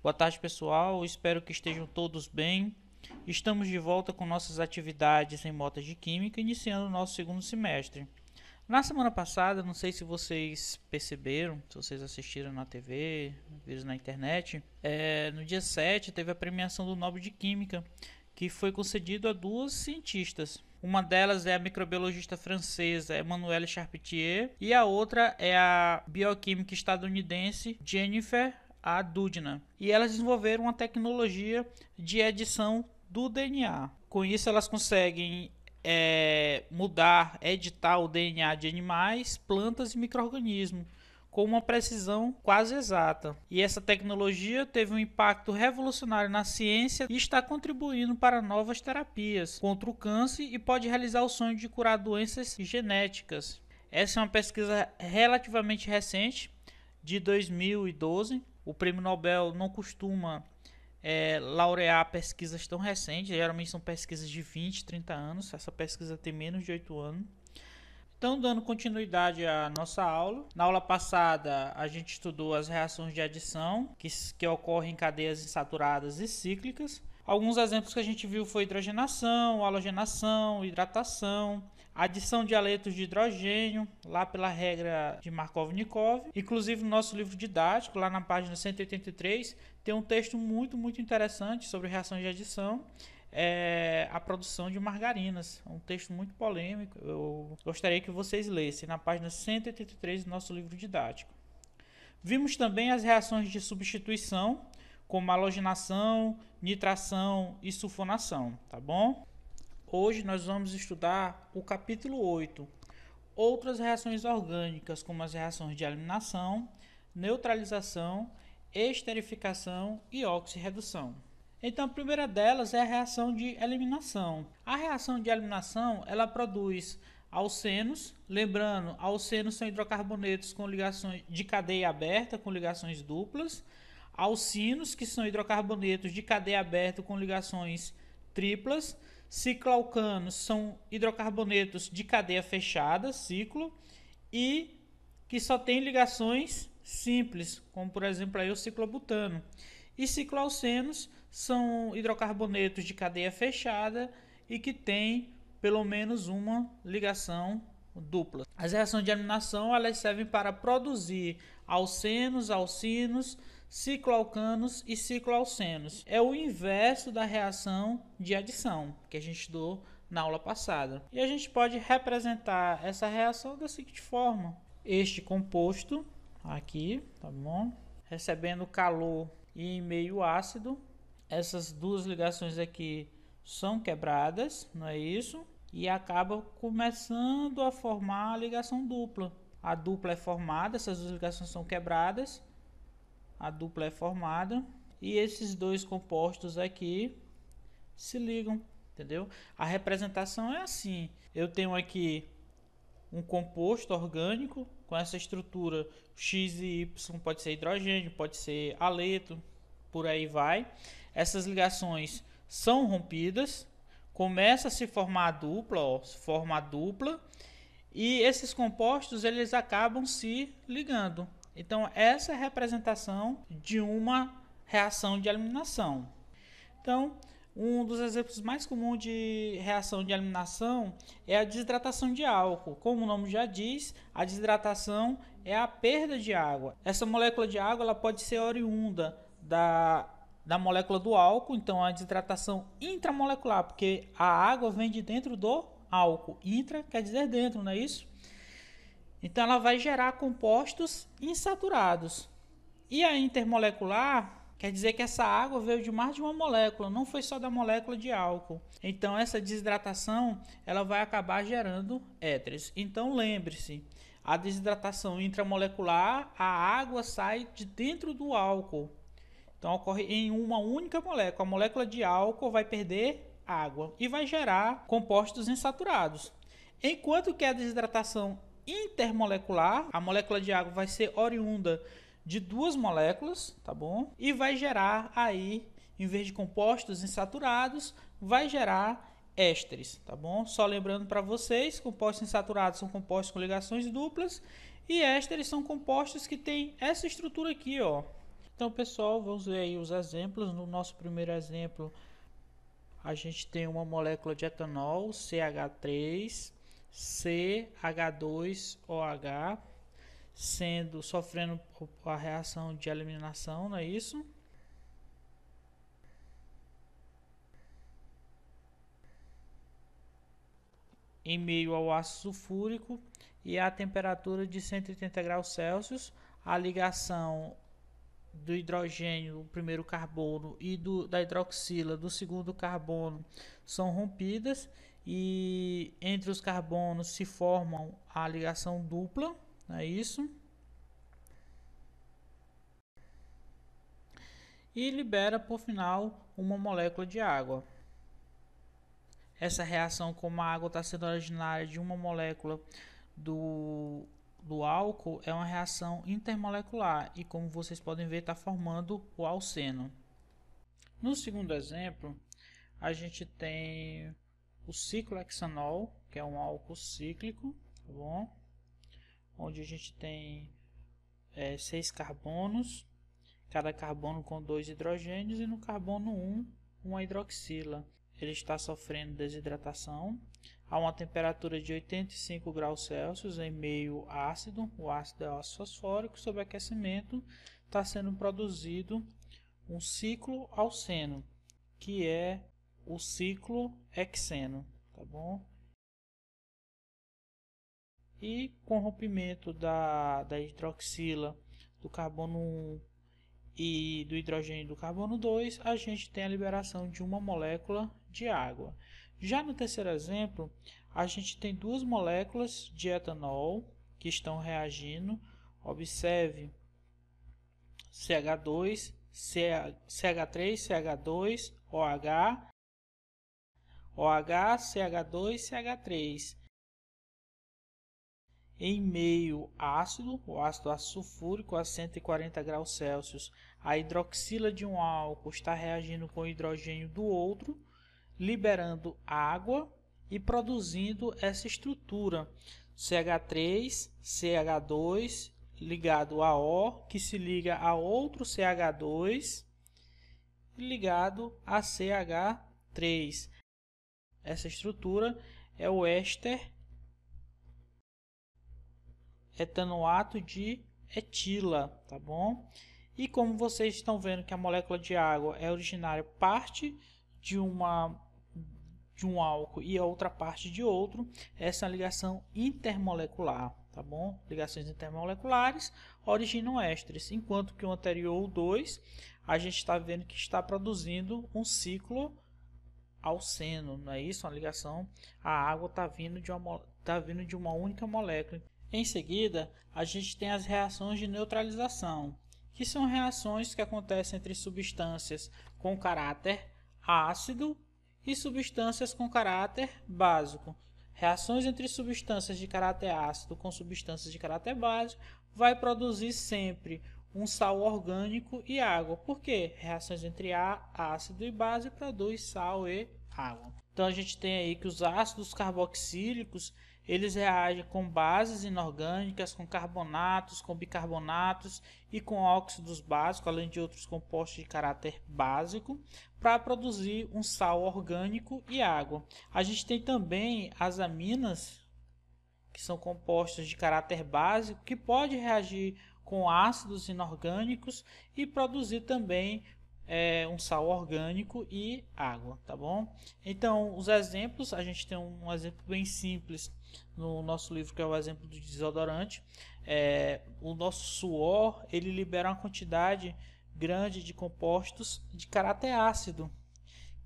Boa tarde, pessoal. Espero que estejam todos bem. Estamos de volta com nossas atividades em motas de química, iniciando o nosso segundo semestre. Na semana passada, não sei se vocês perceberam, se vocês assistiram na TV, viram na internet, no dia 7 teve a premiação do Nobel de Química, que foi concedido a duas cientistas. Uma delas é a microbiologista francesa Emmanuelle Charpentier e a outra é a bioquímica estadunidense Jennifer a Doudna. E elas desenvolveram uma tecnologia de edição do DNA. Com isso, elas conseguem editar o DNA de animais, plantas e micro-organismos com uma precisão quase exata. E essa tecnologia teve um impacto revolucionário na ciência e está contribuindo para novas terapias contra o câncer e pode realizar o sonho de curar doenças genéticas. Essa é uma pesquisa relativamente recente, de 2012. O prêmio Nobel não costuma laurear pesquisas tão recentes, geralmente são pesquisas de 20, 30 anos. Essa pesquisa tem menos de 8 anos. Então, dando continuidade à nossa aula. Na aula passada, a gente estudou as reações de adição que ocorrem em cadeias insaturadas e cíclicas. Alguns exemplos que a gente viu foi hidrogenação, halogenação, hidratação, adição de haletos de hidrogênio, lá pela regra de Markov-Nikov. Inclusive, no nosso livro didático, lá na página 183, tem um texto muito interessante sobre reações de adição. A produção de margarinas. É um texto muito polêmico. Eu gostaria que vocês lessem na página 183 do nosso livro didático. Vimos também as reações de substituição, como halogenação, nitração e sulfonação, tá bom? Hoje nós vamos estudar o capítulo 8, outras reações orgânicas, como as reações de eliminação, neutralização, esterificação e oxirredução. Então, a primeira delas é a reação de eliminação. A reação de eliminação, ela produz alcenos. Lembrando, alcenos são hidrocarbonetos com ligações de cadeia aberta com ligações duplas. Alcinos, que são hidrocarbonetos de cadeia aberta com ligações triplas. Cicloalcanos são hidrocarbonetos de cadeia fechada, ciclo, e que só tem ligações simples, como por exemplo aí o ciclobutano. E cicloalcenos são hidrocarbonetos de cadeia fechada e que tem pelo menos uma ligação dupla. As reações de eliminação elas servem para produzir alcenos, alcinos, cicloalcanos e cicloalcenos. É o inverso da reação de adição que a gente estudou na aula passada. E a gente pode representar essa reação da seguinte forma: este composto aqui, tá bom? Recebendo calor e em meio ácido, essas duas ligações aqui são quebradas, não é isso? E acaba começando a formar a ligação dupla. A dupla é formada, essas duas ligações são quebradas, a dupla é formada e esses dois compostos aqui se ligam, entendeu? A representação é assim: eu tenho aqui um composto orgânico com essa estrutura X e Y, pode ser hidrogênio, pode ser haleto, por aí vai. Essas ligações são rompidas, começa a se formar a dupla, forma a dupla, e esses compostos eles acabam se ligando. Então essa é a representação de uma reação de eliminação. Então, um dos exemplos mais comuns de reação de eliminação é a desidratação de álcool. Como o nome já diz, a desidratação é a perda de água. Essa molécula de água ela pode ser oriunda da molécula do álcool, então a desidratação intramolecular, porque a água vem de dentro do álcool. Intra quer dizer dentro, não é isso? Então ela vai gerar compostos insaturados. E a intermolecular quer dizer que essa água veio de mais de uma molécula, não foi só da molécula de álcool. Então essa desidratação ela vai acabar gerando éteres. Então lembre-se, a desidratação intramolecular, a água sai de dentro do álcool. Então ocorre em uma única molécula. A molécula de álcool vai perder água e vai gerar compostos insaturados. Enquanto que a desidratação intermolecular, a molécula de água vai ser oriunda de duas moléculas, tá bom? E vai gerar aí, em vez de compostos insaturados, vai gerar ésteres, tá bom? Só lembrando para vocês, compostos insaturados são compostos com ligações duplas e ésteres são compostos que têm essa estrutura aqui, ó. Então, pessoal, vamos ver aí os exemplos. No nosso primeiro exemplo, a gente tem uma molécula de etanol, CH3, CH2OH, sofrendo a reação de eliminação, não é isso? Em meio ao ácido sulfúrico e a temperatura de 180 graus Celsius, a ligação do hidrogênio, do primeiro carbono, e da hidroxila, do segundo carbono, são rompidas, e entre os carbonos se formam a ligação dupla, não é isso? E libera por final uma molécula de água. Essa reação, como a água está sendo originária de uma molécula do álcool, é uma reação intermolecular e, como vocês podem ver, está formando o alceno. No segundo exemplo, a gente tem o ciclohexanol, que é um álcool cíclico, tá bom? Onde a gente tem 6 carbonos, cada carbono com 2 hidrogênios, e no carbono 1, uma hidroxila. Ele está sofrendo desidratação a uma temperatura de 85 graus Celsius em meio ácido. O ácido é o ácido fosfórico. Sob aquecimento está sendo produzido um cicloalceno, que é o ciclohexeno, tá bom? E com o rompimento da hidroxila do carbono 1 e do hidrogênio do carbono 2, a gente tem a liberação de uma molécula de água. Já no terceiro exemplo, a gente tem duas moléculas de etanol que estão reagindo. Observe CH2, CH3, CH2, OH, OH, CH2, CH3. Em meio ácido, o ácido sulfúrico a 140 graus Celsius, a hidroxila de um álcool está reagindo com o hidrogênio do outro, liberando água e produzindo essa estrutura CH3, CH2 ligado a O, que se liga a outro CH2 ligado a CH3. Essa estrutura é o éster etanoato de etila, tá bom? E como vocês estão vendo que a molécula de água é originária parte de um álcool e a outra parte de outro, essa é uma ligação intermolecular, tá bom? Ligações intermoleculares originam ésteres, enquanto que o anterior, o 2, a gente está vendo que está produzindo um ciclo alceno, não é isso? Uma ligação, a água está vindo de uma única molécula. Em seguida, a gente tem as reações de neutralização, que são reações que acontecem entre substâncias com caráter ácido e substâncias com caráter básico. Reações entre substâncias de caráter ácido com substâncias de caráter básico vai produzir sempre um sal orgânico e água. Por quê? Reações entre ácido e base produz sal e água. Então a gente tem aí que os ácidos carboxílicos eles reagem com bases inorgânicas, com carbonatos, com bicarbonatos e com óxidos básicos, além de outros compostos de caráter básico, para produzir um sal orgânico e água. A gente tem também as aminas, que são compostos de caráter básico, que pode reagir com ácidos inorgânicos e produzir também um sal orgânico e água, tá bom? Então, os exemplos, a gente tem um exemplo bem simples no nosso livro, que é o exemplo do desodorante. O nosso suor, ele libera uma quantidade grande de compostos de caráter ácido,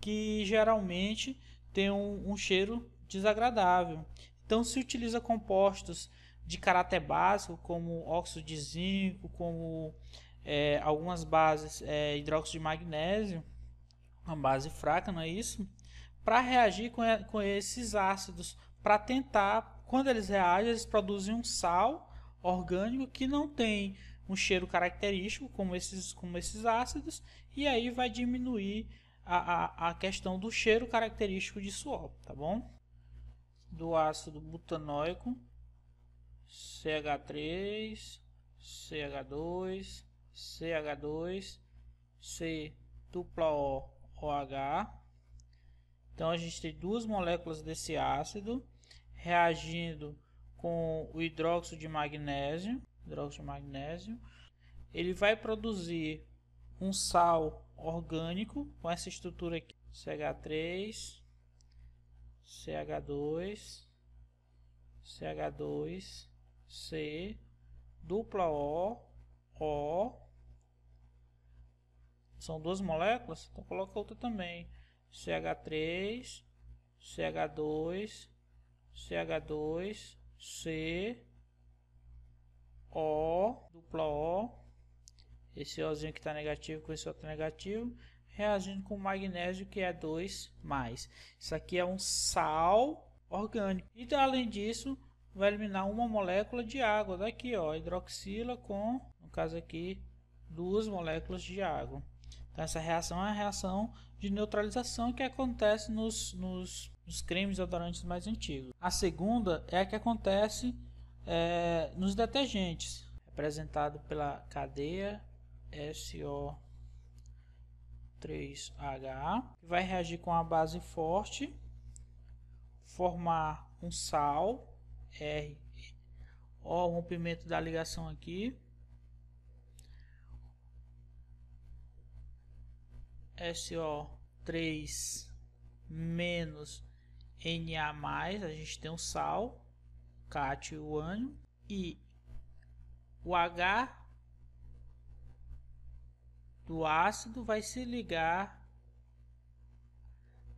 que geralmente tem um cheiro desagradável. Então, se utiliza compostos de caráter básico, como óxido de zinco, como algumas bases, hidróxido de magnésio, uma base fraca, não é isso? Para reagir com esses ácidos, para tentar, quando eles reagem, eles produzem um sal orgânico que não tem um cheiro característico como esses ácidos, e aí vai diminuir a questão do cheiro característico de suor, tá bom? Do ácido butanoico, CH3, CH2, CH2, C dupla O, OH. Então a gente tem duas moléculas desse ácido reagindo com o hidróxido de magnésio. Ele vai produzir um sal orgânico com essa estrutura aqui: CH3, CH2, CH2, C, dupla O, O. São duas moléculas, então coloca outra também: CH3, CH2, CH2, C, O, dupla O. Esse Ozinho que está negativo com esse outro negativo, reagindo com o magnésio, que é 2+. Isso aqui é um sal orgânico. E além disso, vai eliminar uma molécula de água. Daqui, ó, hidroxila com, no caso aqui, duas moléculas de água. Então essa reação é a reação de neutralização que acontece nos cremes e odorantes mais antigos. A segunda é a que acontece nos detergentes, representado pela cadeia SO3H, que vai reagir com a base forte, formar um sal, R, ó, o rompimento da ligação aqui, SO3 menos Na+, a gente tem um sal, cátio e o ânion, e o H do ácido vai se ligar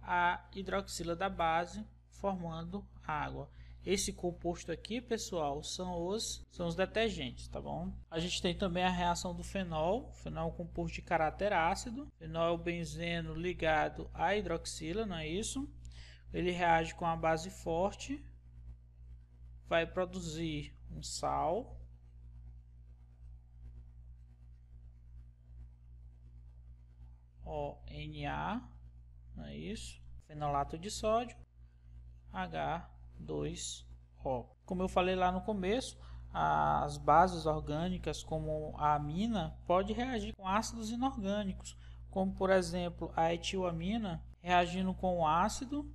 à hidroxila da base, formando água. Esse composto aqui, pessoal, são os detergentes, tá bom? A gente tem também a reação do fenol. Fenol é um composto de caráter ácido. Fenol é o benzeno ligado à hidroxila, não é isso? Ele reage com a base forte, vai produzir um sal, ONA, não é isso? Fenolato de sódio, H2O. Como eu falei lá no começo, as bases orgânicas, como a amina, pode reagir com ácidos inorgânicos, como por exemplo a etilamina, reagindo com o ácido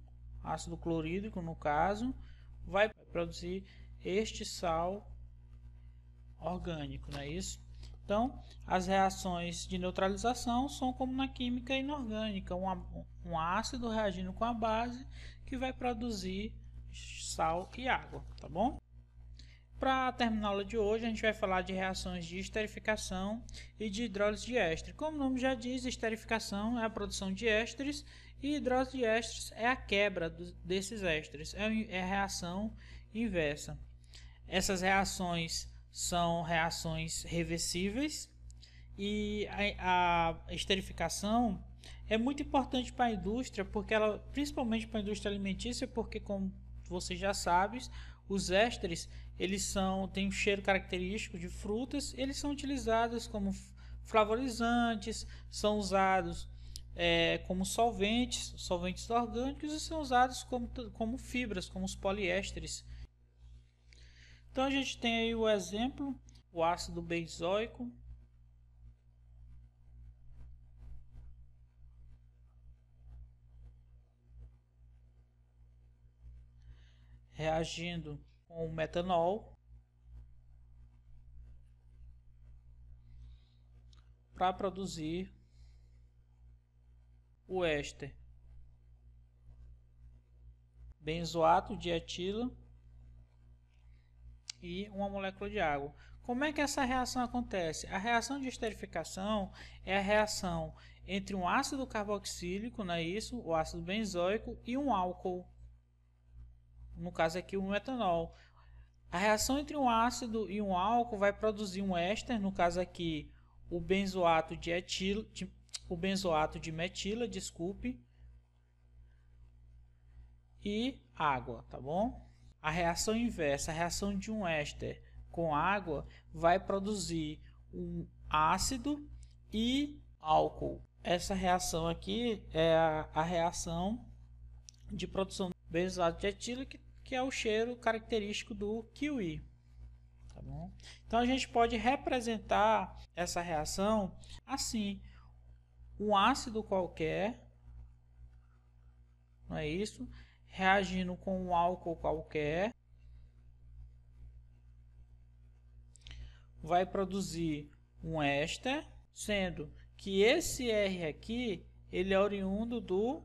clorídrico no caso, vai produzir este sal orgânico, não é isso? Então, as reações de neutralização são como na química inorgânica, um ácido reagindo com a base que vai produzir sal e água, tá bom? Para terminar a aula de hoje, a gente vai falar de reações de esterificação e de hidrólise de éster. Como o nome já diz, esterificação é a produção de ésteres e hidrólise de ésteres é a quebra desses ésteres, é a reação inversa. Essas reações são reações reversíveis e a esterificação é muito importante para a indústria, porque ela, principalmente para a indústria alimentícia, porque como vocês já sabem, os ésteres têm um cheiro característico de frutas, eles são utilizados como flavorizantes, são usados como solventes orgânicos e são usados como fibras, como os poliésteres. Então a gente tem aí o exemplo, o ácido benzoico, reagindo com o metanol para produzir o éster benzoato de etila e uma molécula de água. Como é que essa reação acontece? A reação de esterificação é a reação entre um ácido carboxílico, não é isso? O ácido benzoico e um álcool, no caso aqui o metanol. A reação entre um ácido e um álcool vai produzir um éster, no caso aqui o benzoato de etila, o benzoato de metila, desculpe, e água, tá bom? A reação inversa, a reação de um éster com água, vai produzir um ácido e álcool. Essa reação aqui é a reação de produção do benzoato de etila, que é o cheiro característico do kiwi. Tá bom? Então a gente pode representar essa reação assim: um ácido qualquer, não é isso? Reagindo com um álcool qualquer, vai produzir um éster, sendo que esse R aqui ele é oriundo do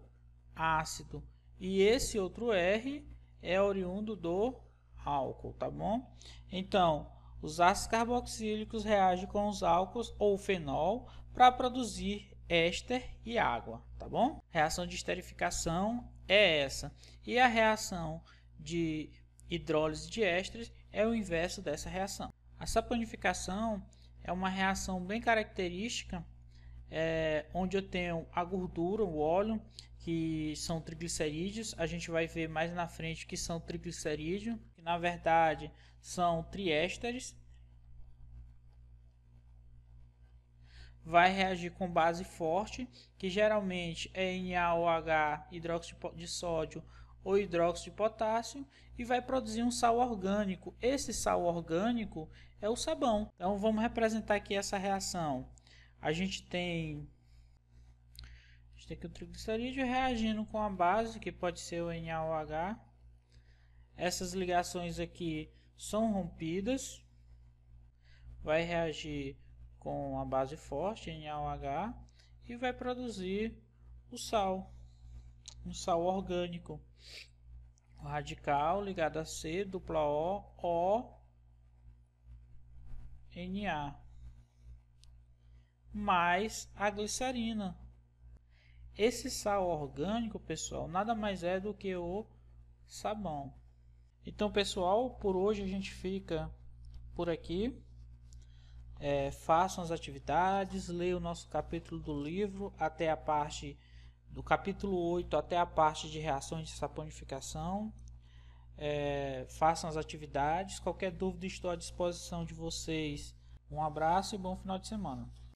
ácido e esse outro R é oriundo do álcool, tá bom? Então, os ácidos carboxílicos reagem com os álcools ou fenol para produzir éster e água, tá bom? Reação de esterificação é essa. E a reação de hidrólise de ésteres é o inverso dessa reação. A saponificação é uma reação bem característica, onde eu tenho a gordura, o óleo, que são triglicerídeos. A gente vai ver mais na frente que são triglicerídeos, que na verdade são triésteres. Vai reagir com base forte, que geralmente é NaOH, hidróxido de sódio ou hidróxido de potássio, e vai produzir um sal orgânico. Esse sal orgânico é o sabão. Então vamos representar aqui essa reação. A gente tem aqui o triglicerídeo reagindo com a base, que pode ser o NaOH. Essas ligações aqui são rompidas. Vai reagir com a base forte, NaOH, e vai produzir o sal, um sal orgânico. O radical ligado a C, dupla O, Na, mais a glicerina. Esse sal orgânico, pessoal, nada mais é do que o sabão. Então, pessoal, por hoje a gente fica por aqui. Façam as atividades, leiam o nosso capítulo do livro até a parte do capítulo 8 até a parte de reações de saponificação. Façam as atividades. Qualquer dúvida, estou à disposição de vocês. Um abraço e bom final de semana.